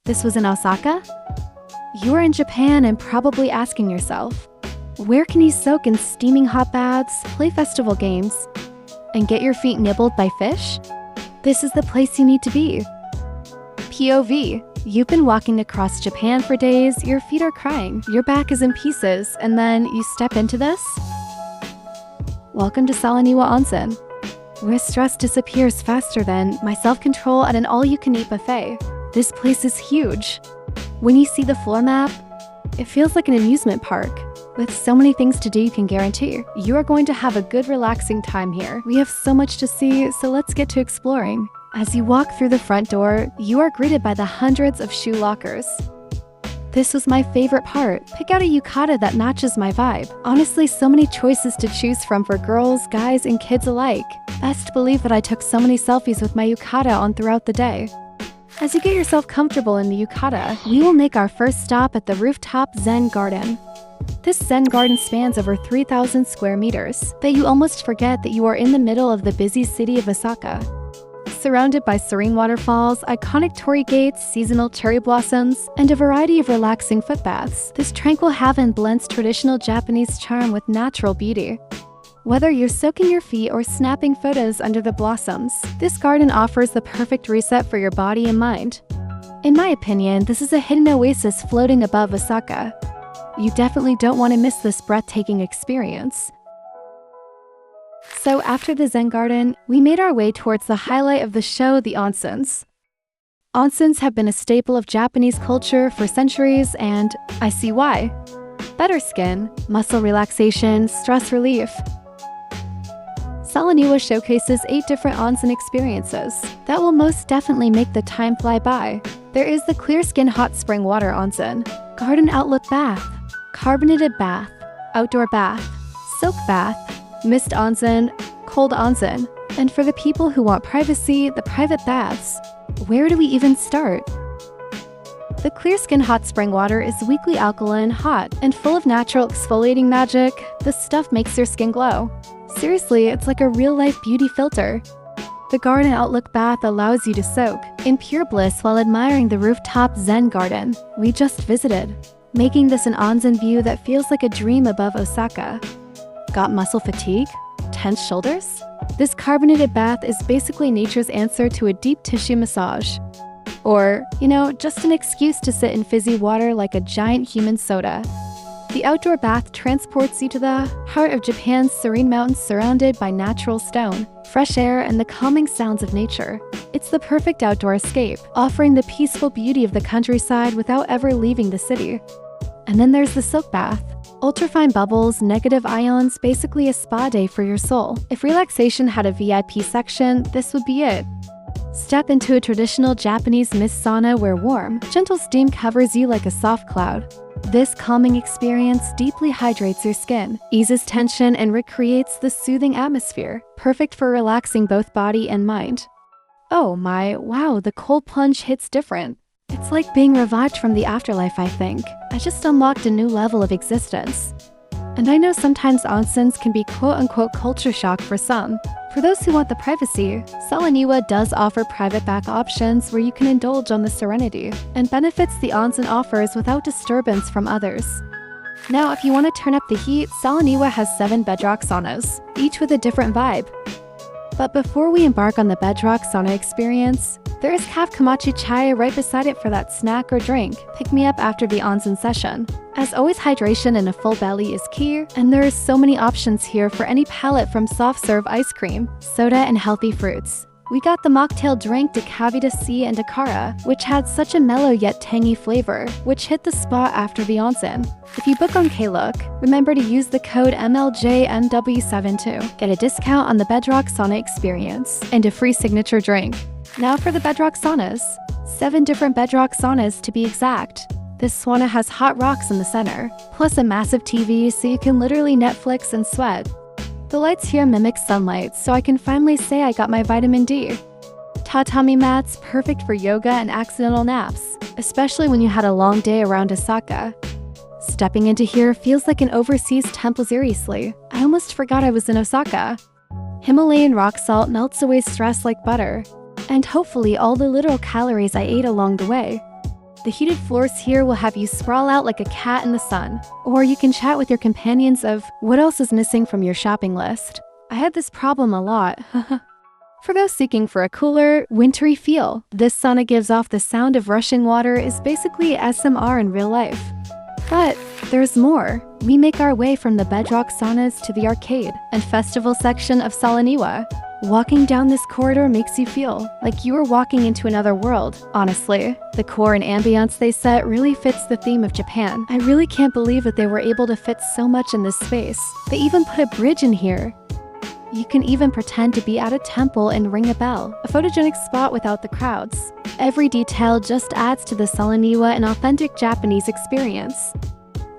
This was in Osaka? You are in Japan and probably asking yourself, where can you soak in steaming hot baths, play festival games, and get your feet nibbled by fish? This is the place you need to be. POV. You've been walking across Japan for days, your feet are crying, your back is in pieces, and then you step into this? Welcome to Solaniwa Onsen, where stress disappears faster than my self-control at an all-you-can-eat buffet. This place is huge. When you see the floor map, it feels like an amusement park. With so many things to do, you can guarantee you are going to have a good relaxing time here. We have so much to see, so let's get to exploring. As you walk through the front door, you are greeted by the hundreds of shoe lockers. This was my favorite part. Pick out a yukata that matches my vibe. Honestly, so many choices to choose from for girls, guys, and kids alike. Best believe that I took so many selfies with my yukata on throughout the day. As you get yourself comfortable in the yukata, we will make our first stop at the rooftop Zen garden. This Zen garden spans over 3,000 square meters, but you almost forget that you are in the middle of the busy city of Osaka. Surrounded by serene waterfalls, iconic torii gates, seasonal cherry blossoms, and a variety of relaxing footbaths, this tranquil haven blends traditional Japanese charm with natural beauty. Whether you're soaking your feet or snapping photos under the blossoms, this garden offers the perfect reset for your body and mind. In my opinion, this is a hidden oasis floating above Osaka. You definitely don't want to miss this breathtaking experience. So after the Zen garden, we made our way towards the highlight of the show, the onsens. Onsens have been a staple of Japanese culture for centuries, and I see why. Better skin, muscle relaxation, stress relief. Solaniwa showcases 8 different onsen experiences that will most definitely make the time fly by. There is the clear skin hot spring water onsen, garden outlook bath, carbonated bath, outdoor bath, soak bath, mist onsen, cold onsen, and for the people who want privacy, the private baths. Where do we even start? The clear skin hot spring water is weakly alkaline, hot, and full of natural exfoliating magic. This stuff makes your skin glow. Seriously, it's like a real-life beauty filter. The garden outlook bath allows you to soak in pure bliss while admiring the rooftop Zen garden we just visited, making this an onsen view that feels like a dream above Osaka. Got muscle fatigue? Tense shoulders? This carbonated bath is basically nature's answer to a deep tissue massage. Or, just an excuse to sit in fizzy water like a giant human soda. The outdoor bath transports you to the heart of Japan's serene mountains surrounded by natural stone, fresh air, and the calming sounds of nature. It's the perfect outdoor escape, offering the peaceful beauty of the countryside without ever leaving the city. And then there's the soak bath. Ultrafine bubbles, negative ions, basically a spa day for your soul. If relaxation had a VIP section, this would be it. Step into a traditional Japanese mist sauna where warm, gentle steam covers you like a soft cloud. This calming experience deeply hydrates your skin, eases tension, and recreates the soothing atmosphere, perfect for relaxing both body and mind. Oh my, wow, the cold plunge hits different. It's like being revived from the afterlife, I think. I just unlocked a new level of existence. And I know sometimes onsens can be quote-unquote culture shock for some. For those who want the privacy, Solaniwa does offer private bath options where you can indulge on the serenity and benefits the onsen offers without disturbance from others. Now, if you want to turn up the heat, Solaniwa has 7 bedrock saunas, each with a different vibe. But before we embark on the bedrock sauna experience, there is kamachi chai right beside it for that snack or drink. Pick me up after the onsen session. As always, hydration and a full belly is key, and there are so many options here for any palate from soft serve ice cream, soda, and healthy fruits. We got the mocktail drink Decavita C and Sakura, which had such a mellow yet tangy flavor, which hit the spot after the onsen. If you book on Klook, remember to use the code MLJMW72. Get a discount on the Bedrock Sauna experience and a free signature drink. Now for the Bedrock Saunas. 7 different Bedrock Saunas to be exact. This sauna has hot rocks in the center, plus a massive TV so you can literally Netflix and sweat. The lights here mimic sunlight, so I can finally say I got my vitamin D. Tatami mats, perfect for yoga and accidental naps, especially when you had a long day around Osaka. Stepping into here feels like an overseas temple, seriously. I almost forgot I was in Osaka. Himalayan rock salt melts away stress like butter, and hopefully all the literal calories I ate along the way. The heated floors here will have you sprawl out like a cat in the sun. Or you can chat with your companions of what else is missing from your shopping list. I had this problem a lot. For those seeking for a cooler, wintry feel, this sauna gives off the sound of rushing water is basically SMR in real life. But there's more. We make our way from the bedrock saunas to the arcade and festival section of Solaniwa. Walking down this corridor makes you feel like you are walking into another world, honestly. The core and ambience they set really fits the theme of Japan. I really can't believe that they were able to fit so much in this space. They even put a bridge in here. You can even pretend to be at a temple and ring a bell, a photogenic spot without the crowds. Every detail just adds to the Solaniwa an authentic Japanese experience.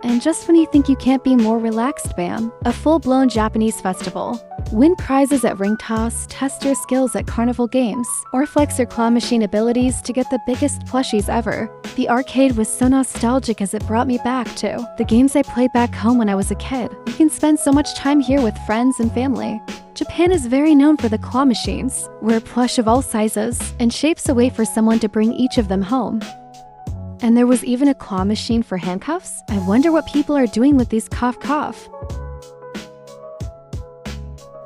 And just when you think you can't be more relaxed, bam, a full-blown Japanese festival. Win prizes at ring toss, test your skills at carnival games, or flex your claw machine abilities to get the biggest plushies ever. The arcade was so nostalgic as it brought me back to the games I played back home when I was a kid. You can spend so much time here with friends and family. Japan is very known for the claw machines, where plush of all sizes and shapes a way for someone to bring each of them home. And there was even a claw machine for handcuffs? I wonder what people are doing with these cough.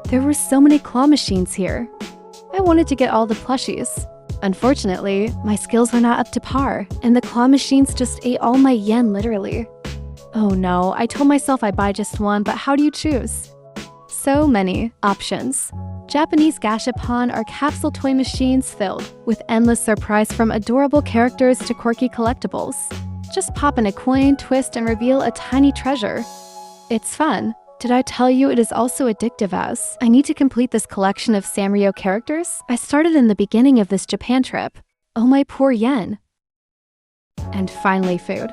There were so many claw machines here. I wanted to get all the plushies. Unfortunately, my skills were not up to par, and the claw machines just ate all my yen literally. Oh no, I told myself I'd buy just one, but how do you choose? So many options. Japanese gashapon are capsule toy machines filled with endless surprise from adorable characters to quirky collectibles. Just pop in a coin, twist, and reveal a tiny treasure. It's fun. Did I tell you it is also addictive as I need to complete this collection of Sanrio characters? I started in the beginning of this Japan trip. Oh my poor yen. And finally food.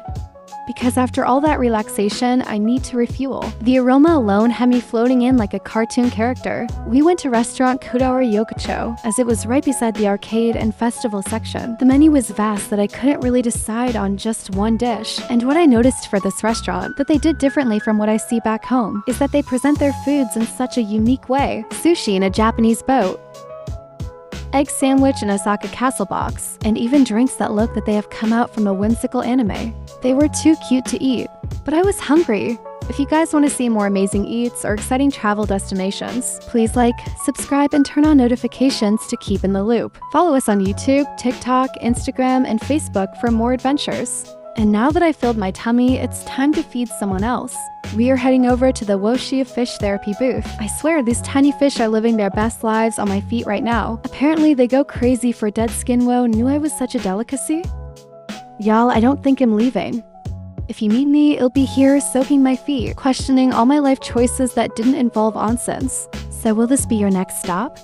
Because after all that relaxation, I need to refuel. The aroma alone had me floating in like a cartoon character. We went to restaurant Kudawari Yokocho, as it was right beside the arcade and festival section. The menu was vast that I couldn't really decide on just one dish. And what I noticed for this restaurant, that they did differently from what I see back home, is that they present their foods in such a unique way. Sushi in a Japanese boat, egg sandwich in Osaka castle box, and even drinks that look that they have come out from a whimsical anime. They were too cute to eat, but I was hungry. If you guys want to see more amazing eats or exciting travel destinations, please like, subscribe, and turn on notifications to keep in the loop. Follow us on YouTube, TikTok, Instagram, and Facebook for more adventures. And now that I've filled my tummy, it's time to feed someone else. We are heading over to the Woshi Fish Therapy booth. I swear, these tiny fish are living their best lives on my feet right now. Apparently, they go crazy for dead skin. Whoa, knew I was such a delicacy? Y'all, I don't think I'm leaving. If you meet me, it'll be here soaking my feet, questioning all my life choices that didn't involve onsens. So will this be your next stop?